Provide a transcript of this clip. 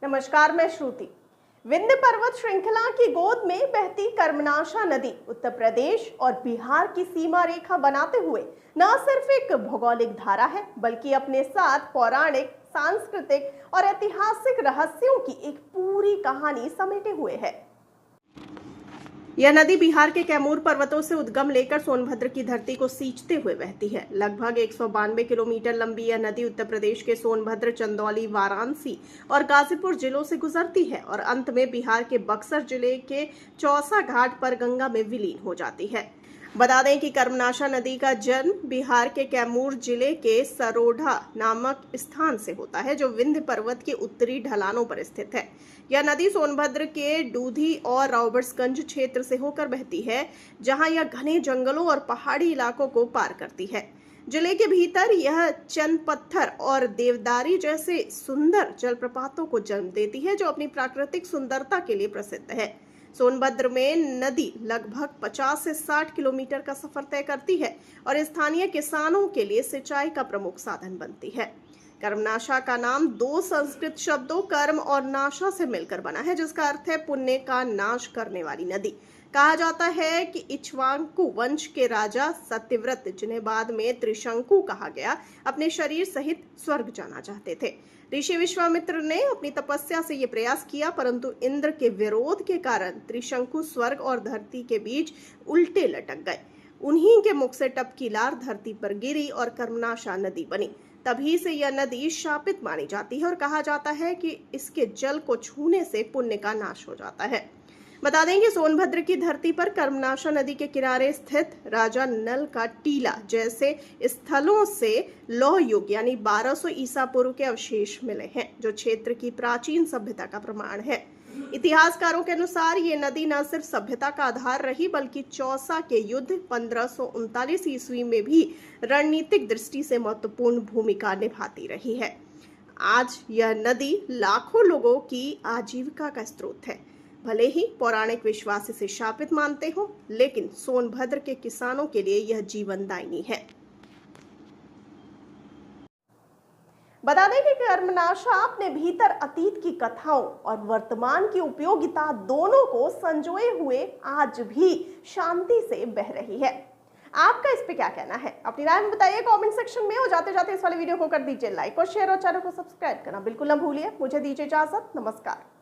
नमस्कार, मैं श्रुति। विंध्य पर्वत श्रृंखला की गोद में बहती कर्मनाशा नदी उत्तर प्रदेश और बिहार की सीमा रेखा बनाते हुए न सिर्फ एक भौगोलिक धारा है, बल्कि अपने साथ पौराणिक, सांस्कृतिक और ऐतिहासिक रहस्यों की एक पूरी कहानी समेटे हुए है। यह नदी बिहार के कैमूर पर्वतों से उद्गम लेकर सोनभद्र की धरती को सींचते हुए बहती है। लगभग 192 किलोमीटर लंबी यह नदी उत्तर प्रदेश के सोनभद्र, चंदौली, वाराणसी और गाजीपुर जिलों से गुजरती है और अंत में बिहार के बक्सर जिले के चौसा घाट पर गंगा में विलीन हो जाती है। बता दें कि कर्मनाशा नदी का जन्म बिहार के कैमूर जिले के सरोढ़ा नामक स्थान से होता है, जो विंध्य पर्वत के उत्तरी ढलानों पर स्थित है। यह नदी सोनभद्र के दूधी और रॉबर्ट्सगंज क्षेत्र से होकर बहती है, जहां यह घने जंगलों और पहाड़ी इलाकों को पार करती है। जिले के भीतर यह चंद पत्थर और देवदारी जैसे सुंदर जलप्रपातों को जन्म देती है, जो अपनी प्राकृतिक सुंदरता के लिए प्रसिद्ध है। सोनभद्र में नदी लगभग 50 से 60 किलोमीटर का सफर तय करती है और स्थानीय किसानों के लिए सिंचाई का प्रमुख साधन बनती है। कर्मनाशा का नाम दो संस्कृत शब्दों कर्म और नाशा से मिलकर बना है, जिसका अर्थ है पुण्य का नाश करने वाली नदी। कहा जाता है कि इक्ष्वाकु वंश के राजा सत्यव्रत, जिन्हें बाद में त्रिशंकु कहा गया, अपने शरीर सहित स्वर्ग जाना चाहते थे। ऋषि विश्वामित्र ने अपनी तपस्या से यह प्रयास किया, परंतु इंद्र के विरोध के कारण त्रिशंकु स्वर्ग और धरती के बीच उल्टे लटक गए। उन्हीं के मुख से टपकी लार धरती पर गिरी और कर्मनाशा नदी बनी। तभी से यह नदी शापित मानी जाती है और कहा जाता है कि इसके जल को छूने से पुण्य का नाश हो जाता है। बता दें कि सोनभद्र की धरती पर कर्मनाशा नदी के किनारे स्थित राजा नल का टीला जैसे स्थलों से लौह युग यानी 1200 ईसा पूर्व के अवशेष मिले हैं, जो क्षेत्र की प्राचीन सभ्यता का प्रमाण है। इतिहासकारों के अनुसार ये नदी न सिर्फ सभ्यता का आधार रही, बल्कि चौसा के युद्ध 1539 ईस्वी में भी रणनीतिक दृष्टि से महत्वपूर्ण भूमिका निभाती रही है। आज यह नदी लाखों लोगों की आजीविका का स्रोत है। भले ही पौराणिक विश्वास इसे शापित मानते हो, लेकिन सोनभद्र के किसानों के लिए यह जीवनदायिनी है। बता दें कि कर्मनाशा अपने भीतर अतीत की कथाओं और वर्तमान की उपयोगिता दोनों को संजोए हुए आज भी शांति से बह रही है। आपका इस पे क्या कहना है? अपनी राय में बताइए कमेंट सेक्शन में। और जाते जाते इस वाले वीडियो को कर दीजिए लाइक और शेयर और चैनल को सब्सक्राइब करना बिल्कुल ना भूलिए। मुझे दीजिए इजाजत। नमस्कार।